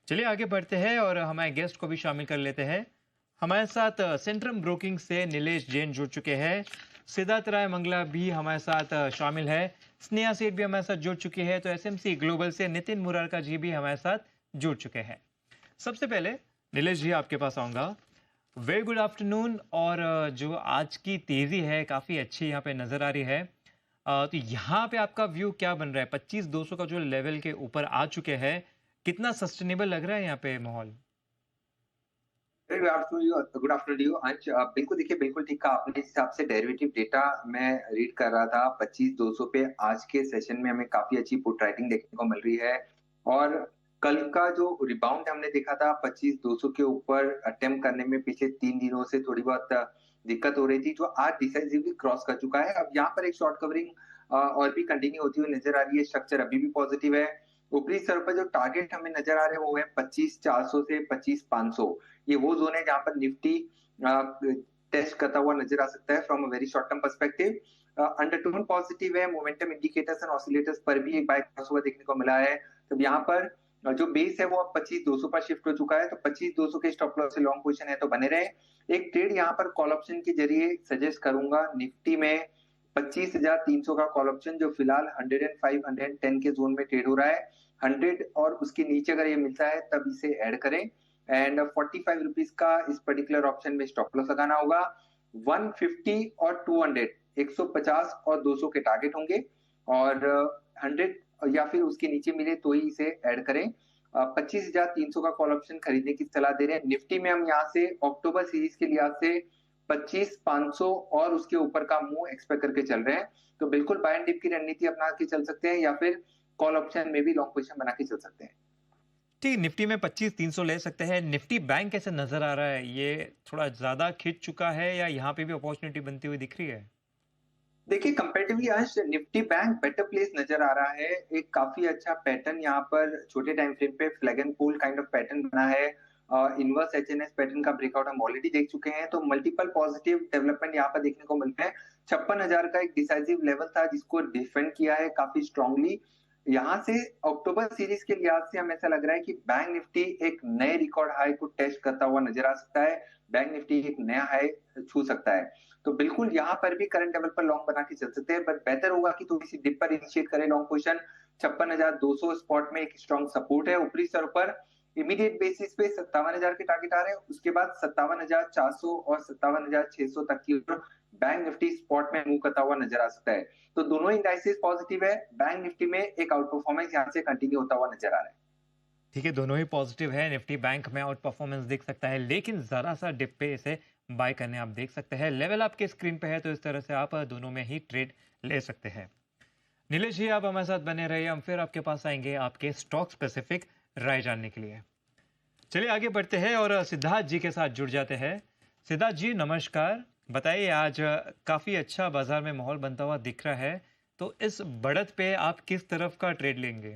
चलिए आगे बढ़ते हैं और हमारे गेस्ट को भी शामिल कर लेते हैं। हमारे साथ सेंट्रम ब्रोकिंग से नीलेश जैन जुड़ चुके हैं। सिद्धार्थ राय मंगला भी हमारे साथ शामिल है। स्नेहा सेठ भी हमारे साथ जुड़ चुकी है। तो एसएमसी ग्लोबल से नितिन मुरारका जी भी हमारे साथ जुड़ चुके हैं। सबसे पहले नीलेश जी आपके पास आऊंगा। Very good afternoon. और जो आज की तेजी है काफी अच्छी यहाँ पे नजर आ रही है। तो यहाँ पे आपका व्यू क्या बन रहा है? 25,200 का जो लेवल के ऊपर आ चुके हैं, कितना सस्टेनेबल लग रहा है यहाँ पे माहौल? गुड आफ्टरनून यू अंश। बिल्कुल देखिए, बिल्कुल ठीक कहा आपने। इस हिसाब से डेरिवेटिव डेटा मैं रीड कर रहा था 25,200 पे। आज के सेशन में हमें काफी अच्छी पुट राइटिंग देखने को मिल रही है। और कल का जो रिबाउंड हमने देखा था 25,200 के ऊपर अटेम्प्ट करने में पिछले 3 दिनों से थोड़ी बहुत दिक्कत हो रही थी, जो आज डिसाइसिवली क्रॉस कर चुका है। अब यहाँ पर एक शॉर्ट कवरिंग और भी कंटिन्यू होती हुई नजर आ रही है। स्ट्रक्चर अभी भी पॉजिटिव है। ऊपरी स्तर पर जो टारगेट हमें नजर आ रहे हैं वो है 25,400 से 25,500। ये वो जोन है जहां पर निफ्टी टेस्ट करता हुआ नजर आ सकता है from a very short term perspective. Undertone positive है। मोमेंटम इंडिकेटर्स एंड ऑसिलेटर्स पर भी एक बाय क्रॉस हुआ देखने को मिला है। तो यहाँ पर जो बेस है वो अब 25,200 पर शिफ्ट हो चुका है। तो 25,200 के स्टॉप लॉस से लॉन्ग पोजीशन है तो बने रहे। एक ट्रेड यहाँ पर कॉल ऑप्शन के जरिए सजेस्ट करूंगा निफ्टी में। 25,300 का कॉल ऑप्शन जो फिलहाल 105 110 के जोन में ट्रेड हो रहा है। 100 और उसके नीचे अगर ये मिलता है तब इसे ऐड करें। एंड 45 रुपीज का इस पर्टिकुलर ऑप्शन में स्टॉप लॉस लगाना होगा। 150 और 200, 150 और 200 के टारगेट होंगे। और 100 या फिर उसके नीचे मिले तो ही इसे ऐड करें। 25,300 का कॉल ऑप्शन खरीदने की सलाह दे रहे हैं। निफ्टी में हम यहाँ से अक्टूबर सीरीज के लिहाज से 25,500 और उसके ऊपर का मूव एक्सपेक्ट करके चल रहे हैं। तो बिल्कुल बाय एंड डिप की रणनीति अपना के चल सकते हैं, या फिर कॉल ऑप्शन में भी लॉन्ग पोजीशन बना के चल सकते हैं। ठीक, निफ्टी में 25,300 ले सकते हैं। निफ्टी बैंक कैसे नजर आ रहा है? ये थोड़ा ज्यादा खिंच चुका है या यहाँ पे भी अपॉर्चुनिटी बनती हुई दिख रही है? देखिए, कंपेरेटिवली आज निफ्टी बैंक बेटर प्लेस नजर आ रहा है। एक काफी अच्छा पैटर्न यहाँ पर छोटे टाइम फ्रेम पे flag and pool kind of pattern बना है। इनवर्स एचएनएस पैटर्न का ब्रेकआउट हम ऑलरेडी देख चुके हैं। तो मल्टीपल पॉजिटिव डेवलपमेंट यहाँ पर देखने को मिलते हैं। 56,000 का एक डिसाइसिव लेवल था जिसको डिफेंड किया है काफी स्ट्रांगली। यहाँ से अक्टूबर सीरीज के लिहाज से हमें ऐसा लग रहा है कि बैंक निफ्टी एक नए रिकॉर्ड हाई को टेस्ट करता हुआ नजर आ सकता है। बैंक निफ्टी एक नया हाई छू सकता है। तो बिल्कुल यहाँ पर भी करंट लेवल पर लॉन्ग बना के चल सकते हैं, बट बेहतर होगा कि थोड़ी सी डिप पर इनिशिएट करें लॉन्ग पोजीशन। 56,200 स्पॉट में एक स्ट्रॉन्ग सपोर्ट है। ऊपरी स्तर पर इमीडिएट बेसिस पे 57,000 के टारगेट आ रहे हैं। उसके बाद 57,400 और 57,600 तक की बैंक निफ्टी स्पॉट में मूव करता हुआ नजर आ सकता है। तो दोनों इंडाइसेस पॉजिटिव है। बैंक निफ्टी में एक आउट परफॉर्मेंस यहाँ से कंटिन्यू होता हुआ नजर आ रहा है। ठीक है, दोनों ही पॉजिटिव है। निफ्टी बैंक में आउट परफॉर्मेंस दिख सकता है, लेकिन जरा सा डिप पे इसे बाय करने आप देख सकते हैं। लेवल आपके स्क्रीन पे है, तो इस तरह से आप दोनों में ही ट्रेड ले सकते हैं। नीलेश जी, आप हमारे साथ बने रहिए। हम फिर आपके पास आएंगे आपके स्टॉक स्पेसिफिक राय जानने के लिए। चलिए आगे बढ़ते हैं और सिद्धार्थ जी के साथ जुड़ जाते हैं। सिद्धार्थ जी नमस्कार। बताइए, आज काफी अच्छा बाजार में माहौल बनता हुआ दिख रहा है, तो इस बढ़त पे आप किस तरफ का ट्रेड लेंगे?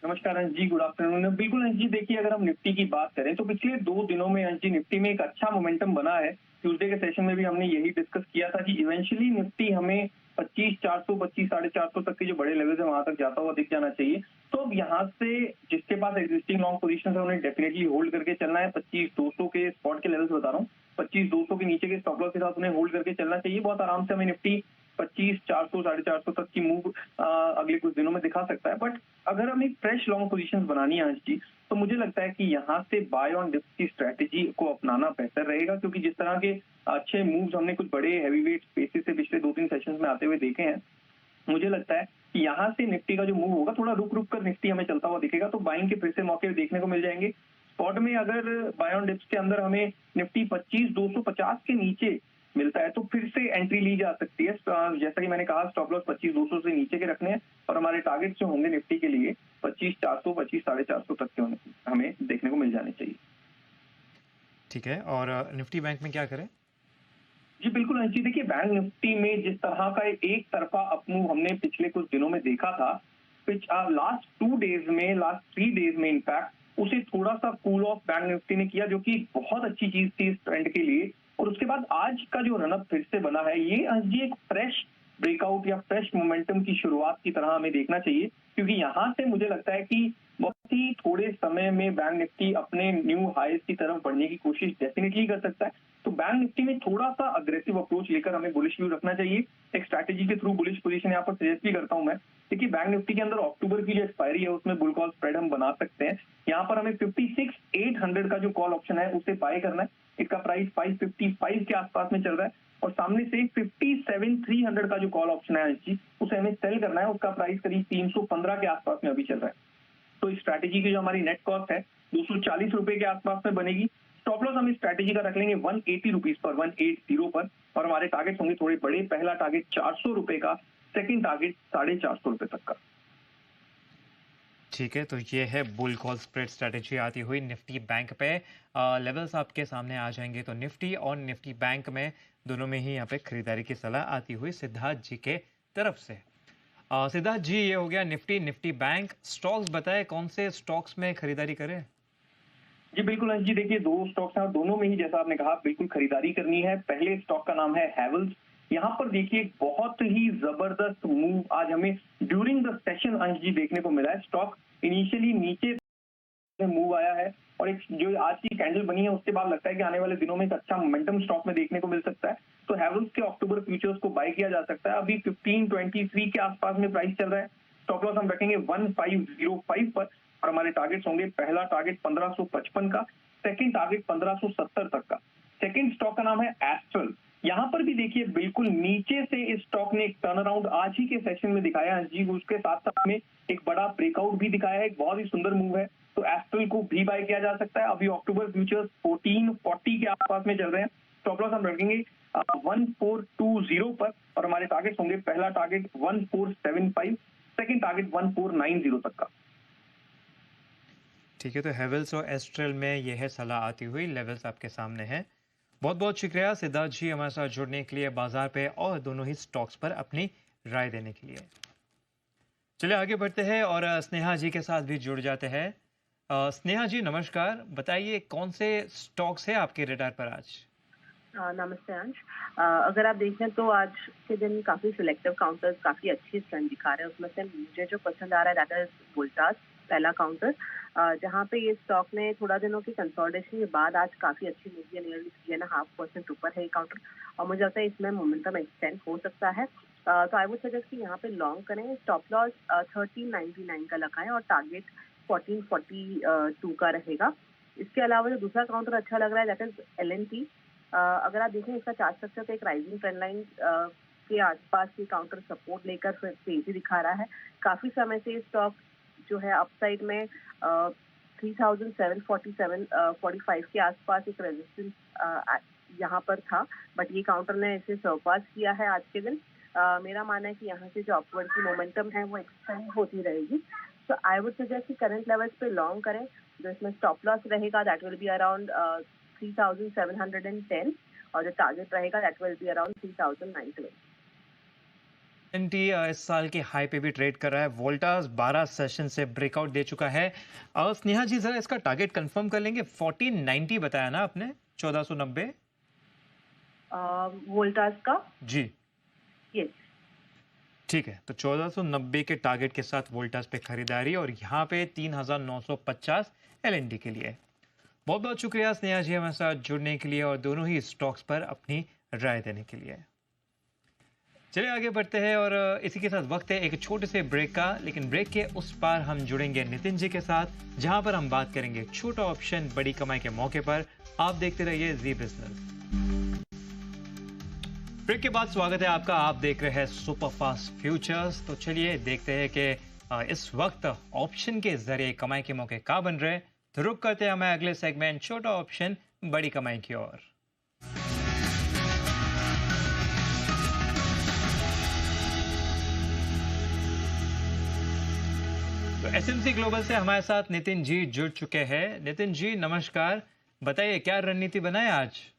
नमस्कार अंश जी, गुड आफ्टरनून। बिल्कुल अंश जी, देखिए अगर हम निफ्टी की बात करें तो पिछले 2 दिनों में अंश जी निफ्टी में एक अच्छा मोमेंटम बना है। ट्यूसडे के सेशन में भी हमने यही डिस्कस किया था कि इवेंचुअली निफ्टी हमें 25,400 25,450 तक के जो बड़े लेवल है वहां तक जाता हुआ दिख जाना चाहिए। तो अब यहाँ से जिसके पास एग्जिस्टिंग लॉन्ग पोजीशन है उन्हें डेफिनेटली होल्ड करके चलना है। 25,200 के स्पॉट के लेवल्स बता रहा हूँ। 25,200 के नीचे के स्टॉप लॉस के साथ उन्हें होल्ड करके चलना चाहिए। बहुत आराम से हमें निफ्टी 25,400 450 तक की मूव अगले कुछ दिनों में दिखा सकता है। बट अगर हमें फ्रेश लॉन्ग पोजीशन बनानी है अंश जी, तो मुझे लगता है कि यहाँ से बाय ऑन डिप्स की स्ट्रेटेजी को अपनाना बेहतर रहेगा, क्योंकि जिस तरह के अच्छे मूव्स हमने कुछ बड़े हैवीवेट स्पेसेस से पिछले 2-3 सेशंस में आते हुए देखे हैं, मुझे लगता है कि यहाँ से निफ्टी का जो मूव होगा थोड़ा रुक रुक कर निफ्टी हमें चलता हुआ दिखेगा। तो बाइंग के फिर से मौके देखने को मिल जाएंगे। स्पॉट में अगर बाय ऑन डिप्स के अंदर हमें निफ्टी 25,250 के नीचे मिलता है तो फिर से एंट्री ली जा सकती है। जैसा कि मैंने कहा, स्टॉप लॉस 25,200 से नीचे के रखने हैं और हमारे टारगेट जो होंगे निफ्टी के लिए 25,400 25,450 तक के हमें देखने को मिल जाने चाहिए। ठीक है, और निफ्टी बैंक में क्या करें? जी बिल्कुल अंशी, देखिए बैंक निफ्टी में जिस तरह का एक तरफा अपमूव हमने पिछले कुछ दिनों में देखा था, लास्ट 2 डेज में, लास्ट 3 डेज में इनफैक्ट उसे थोड़ा सा कूल ऑफ बैंक निफ्टी ने किया, जो कि बहुत अच्छी चीज थी इस ट्रेंड के लिए। और उसके बाद आज का जो रनअप फिर से बना है, ये अंशी एक फ्रेश ब्रेकआउट या फ्रेश मोमेंटम की शुरुआत की तरह हमें देखना चाहिए, क्योंकि यहाँ से मुझे लगता है कि बहुत ही थोड़े समय में बैंक निफ्टी अपने न्यू हाईज की तरफ बढ़ने की कोशिश डेफिनेटली कर सकता है। तो बैंक निफ्टी में थोड़ा सा अग्रेसिव अप्रोच लेकर हमें बुलिश व्यू रखना चाहिए। एक स्ट्रैटेजी के थ्रू बुलिश पोजीशन यहाँ पर सजेस्ट भी करता हूं मैं। देखिए बैंक निफ्टी के अंदर अक्टूबर की जो एक्सपायरी है उसमें बुल कॉल स्प्रेड हम बना सकते हैं। यहाँ पर हमें 56,800 का जो कॉल ऑप्शन है उसे बाय करना है। इसका प्राइस 555 के आसपास में चल रहा है और सामने से 57,300 का जो कॉल ऑप्शन है उसे हमें सेल करना है। उसका प्राइस करीब 315 के आसपास में अभी चल रहा है। तो इस स्ट्रैटेजी की जो हमारी नेट कॉस्ट है 240 रुपए के आसपास में बनेगी। स्टॉप लॉस हम इस स्ट्रैटेजी का रख लेंगे 180 रुपीज पर, 180 पर, और हमारे टारगेट होंगे थोड़े बड़े। पहला टारगेट 400 रुपए का, सेकंड टारगेट 450 रुपए तक का। ठीक है, तो ये है बुल कॉल स्प्रेड स्ट्रेटेजी आती हुई निफ्टी बैंक पे। लेवल्स आपके सामने आ जाएंगे तो निफ्टी और निफ्टी बैंक में दोनों में ही यहाँ पे खरीदारी की सलाह आती हुई सिद्धार्थ जी के तरफ से। सिद्धार्थ जी, ये हो गया निफ्टी निफ्टी बैंक। स्टॉक्स बताए कौन से स्टॉक्स में खरीदारी करें? जी बिल्कुल अंश जी, देखिए दो स्टॉक्स हैं, दोनों में ही जैसा आपने कहा बिल्कुल खरीदारी करनी है। पहले स्टॉक का नाम है हैवेल्स। यहाँ पर देखिए बहुत ही जबरदस्त मूव आज हमें ड्यूरिंग द सेशन अंश जी देखने को मिला है। स्टॉक इनिशियली नीचे मूव आया है और एक जो आज की कैंडल बनी है उसके बाद लगता है कि आने वाले दिनों में एक अच्छा मोमेंटम स्टॉक में देखने को मिल सकता है। तो हैवेल्स के अक्टूबर फ्यूचर्स को बाय किया जा सकता है। अभी 1523 के आसपास में प्राइस चल रहा है। स्टॉप लॉस हम रखेंगे 1505 पर और हमारे टारगेट्स होंगे पहला टारगेट 1555 का, सेकंड टारगेट 1570 तक का। सेकंड स्टॉक का नाम है एस्ट्रल। यहाँ पर भी देखिए बिल्कुल नीचे से इस स्टॉक ने एक टर्न अराउंड आज ही के सेशन में दिखाया है जी। उसके साथ साथ में एक बड़ा ब्रेकआउट भी दिखाया है, एक बहुत ही सुंदर मूव है। तो एस्ट्रल को भी बाय किया जा सकता है। अभी अक्टूबर फ्यूचर्स 1440 के आसपास में चल रहे हैं। स्टॉप लॉस हम रखेंगे 1420 पर और हमारे टारगेट्स होंगे पहला टारगेट 1475, सेकंड टारगेट 1490 तक का। ठीक है, तो हैवेल्स और एस्ट्रल में यह है सलाह आती हुई। लेवल्स आपके सामने है। बहुत बहुत शुक्रिया सिद्धार्थ जी हमारे साथ जुड़ने के लिए बाजार पे और दोनों ही स्टॉक्स पर अपनी राय देने के लिए। चलिए आगे बढ़ते हैं और स्नेहा जी के साथ भी जुड़ जाते हैं। स्नेहा जी नमस्कार, बताइए कौन से स्टॉक्स है आपके रडार पर आज? नमस्ते अंश। अगर आप देखें तो आज के दिन काफ़ी सिलेक्टिव काउंटर्स काफ़ी अच्छी स्ट्रेंथ दिखा रहे हैं। उसमें से मुझे जो पसंद आ रहा है दैट इज वोल्टास, पहला काउंटर, जहाँ पे ये स्टॉक ने थोड़ा दिनों की कंसोलिडेशन के बाद आज काफ़ी अच्छी मूव है, नियरली 3.5% ऊपर है ये काउंटर और मुझे लगता है इसमें मोमेंटम एक्सटेंड हो सकता है। तो आई वुड सजेस्ट कि यहाँ पे लॉन्ग करें। स्टॉप लॉस 1399 का लगाएं और टारगेट 1442 का रहेगा। इसके अलावा जो दूसरा काउंटर अच्छा लग रहा है दैट इज LNT। अगर आप देखें इसका चार्ट स्ट्रक्चर तो एक राइजिंग ट्रेंड लाइन के आसपास ये काउंटर सपोर्ट लेकर फिर तेजी दिखा रहा है। काफी समय से स्टॉक जो है अपसाइड में 3747-45 के आसपास एक रेजिस्टेंस यहाँ पर था, बट ये काउंटर ने इसे सरपास किया है आज के दिन। मेरा मानना है कि यहाँ से जो अपवर्ड की मोमेंटम है वो एक्सटेंड होती रहेगी। तो आई वुड सजेस्ट कि करंट लेवल्स पे लॉन्ग करें। जो इसमें स्टॉप लॉस रहेगा दैट विल बी अराउंड 3710 और जो टारगेट रहेगा दैट विल बी अराउंड 3920। एनटी इस साल के हाई पे भी ट्रेड कर रहा है। वोल्टास 12 सेशन से ब्रेकआउट दे चुका है। स्नेहा जी जरा इसका टारगेट कंफर्म कर लेंगे। 1490 बताया ना आपने, 1490 वोल्टास का जी। यस ठीक है, तो 1490 के टारगेट के साथ वोल्टास पे खरीदारी और यहाँ पे 3950 LND के लिए। बहुत बहुत शुक्रिया स्नेहा जी हमारे साथ जुड़ने के लिए और दोनों ही स्टॉक्स पर अपनी राय देने के लिए। चलिए आगे बढ़ते हैं और इसी के साथ वक्त है एक छोटे से ब्रेक का, लेकिन ब्रेक के उस पार हम जुड़ेंगे नितिन जी के साथ, जहां पर हम बात करेंगे छोटा ऑप्शन बड़ी कमाई के मौके पर। आप देखते रहिए जी बिजनेस। ब्रेक के बाद स्वागत है आपका। आप देख रहे हैं सुपरफास्ट फ्यूचर्स। तो चलिए देखते हैं कि इस वक्त ऑप्शन के जरिए कमाई के मौके कहाँ बन रहे हैं। तो रुक करते हैं हमें अगले सेगमेंट छोटा ऑप्शन बड़ी कमाई की ओर। तो एसएमसी ग्लोबल से हमारे साथ नितिन जी जुड़ चुके हैं। नितिन जी नमस्कार, बताइए क्या रणनीति बनाए आज?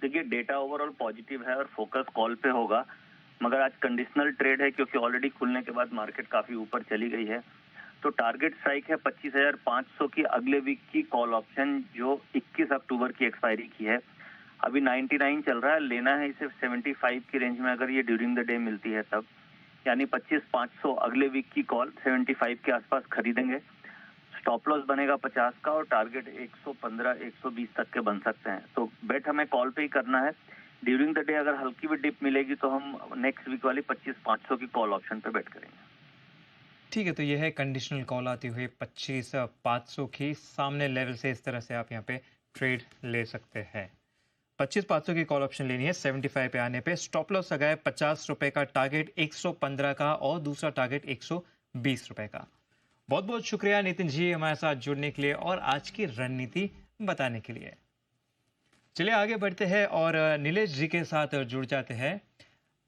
देखिए डेटा ओवरऑल पॉजिटिव है और फोकस कॉल पे होगा, मगर आज कंडीशनल ट्रेड है क्योंकि ऑलरेडी खुलने के बाद मार्केट काफी ऊपर चली गई है। तो टारगेट स्ट्राइक है 25,500 की अगले वीक की कॉल ऑप्शन जो 21 अक्टूबर की एक्सपायरी की है। अभी 99 चल रहा है, लेना है इसे 75 की रेंज में अगर ये ड्यूरिंग द डे मिलती है तब। यानी 25,500 अगले वीक की कॉल 75 के आसपास खरीदेंगे। स्टॉप लॉस बनेगा 50 का और टारगेट 115-120 तक के बन सकते हैं। तो बेट हमें कॉल पे ही करना है। ड्यूरिंग द डे अगर हल्की भी डिप मिलेगी तो हम नेक्स्ट वीक वाली 25,500 की कॉल ऑप्शन पे बेट करेंगे। ठीक है, तो यह है कंडीशनल कॉल आती हुई 25,500 की। सामने लेवल से इस तरह से आप यहाँ पे ट्रेड ले सकते हैं। 25,500 की कॉल ऑप्शन लेनी है। 75 पे आने पे स्टॉप लॉस लगाए 50 रुपए का, टारगेट 115 का और दूसरा टारगेट 120 रुपए का। बहुत बहुत शुक्रिया नितिन जी हमारे साथ जुड़ने के लिए और आज की रणनीति बताने के लिए। चलिए आगे बढ़ते हैं और नीलेश जी के साथ जुड़ जाते हैं।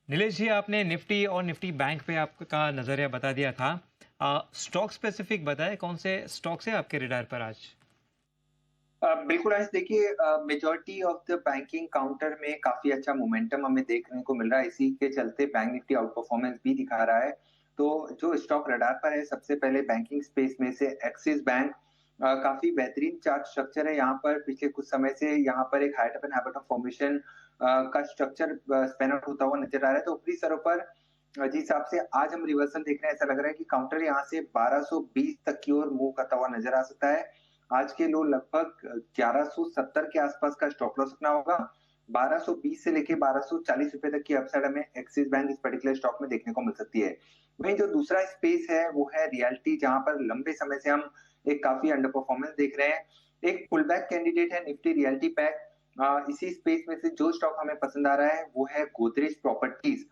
नीलेश जी, आपने निफ्टी और निफ्टी बैंक पे आपका नजरिया बता दिया था। स्टॉक स्पेसिफिक बताएं, कौन से स्टॉक्स है आपके रडार पर आज? बिल्कुल आज देखिए, majority of the banking counter में काफी अच्छा मोमेंटम हमें देखने को मिल रहा है। इसी के चलते बैंक निफ्टी आउट परफॉर्मेंस भी दिखा रहा है। तो जो स्टॉक रडार पर है, सबसे पहले बैंकिंग स्पेस में से एक्सिस बैंक, काफी बेहतरीन चार्ट स्ट्रक्चर है। यहाँ पर पिछले कुछ समय से यहाँ पर एक height and habit of formation का स्ट्रक्चर स्पेन आउट होता हुआ नजर आ रहा है। तो ऊपरी स्तरों पर जिस हिसाब से आज हम रिवर्सल देख रहे हैं, ऐसा लग रहा है कि काउंटर यहाँ से 1220 तक की ओर मूव करता हुआ नजर आ सकता है। आज के लो लगभग 1170 के आसपास का स्टॉप लॉस रखना होगा। 1220 से लेके 1240 रुपए तक की अपसाइड हमें एक्सिस बैंक इस पर्टिकुलर स्टॉक में देखने को मिल सकती है। वहीं जो दूसरा स्पेस है वो है रियल्टी, जहां पर लंबे समय से हम एक काफी अंडर परफॉर्मेंस देख रहे हैं। एक पुल बैक कैंडिडेट है निफ्टी रियल्टी पैक। इसी स्पेस में से जो स्टॉक हमें पसंद आ रहा है वो है गोदरेज प्रॉपर्टीज,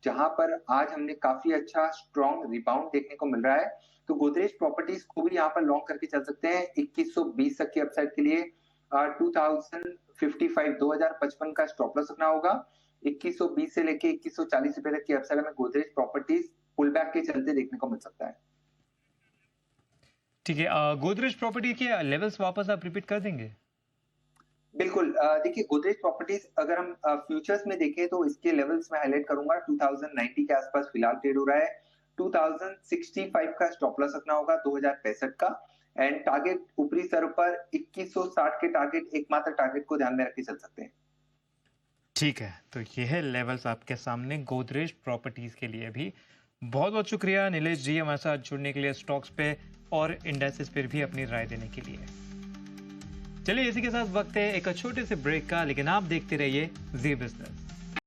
जहां पर आज हमने काफी अच्छा स्ट्रॉन्ग रिबाउंड देखने को मिल रहा है। तो गोदरेज प्रॉपर्टीज को भी यहाँ पर लॉन्ग करके चल सकते हैं 2120 तक की अपसाइड के लिए। 2055 का स्टॉप लॉस रखना होगा। 2120 से लेके 2140 रुपए तक की अपसाइड में गोदरेज प्रॉपर्टीज पुल बैक के चलते देखने को मिल सकता है। ठीक है, गोदरेज प्रॉपर्टी के लेवल्स वापस आप रिपीट कर देंगे? बिल्कुल, देखिए गोदरेज प्रॉपर्टीज अगर हम फ्यूचर्स में देखें तो इसके लेवल्स में हाईलाइट करूंगा। 2090 के आसपास फिलहाल ट्रेड हो रहा है। 2065 का स्टॉप लॉस रखना होगा 2065 का, एंड टारगेट ऊपरी स्तर पर 2160 के टारगेट, एकमात्र टारगेट को ध्यान में रख के चल सकते हैं। ठीक है, तो ये है लेवल्स आपके सामने गोदरेज प्रॉपर्टीज के लिए भी। बहुत बहुत शुक्रिया नीलेश जी हमारे साथ जुड़ने के लिए, स्टॉक्स पे और इंडेक्सेस पर भी अपनी राय देने के लिए। चलिए इसी के साथ वक्त है एक छोटे से ब्रेक का, लेकिन आप देखते रहिए जी बिजनेस।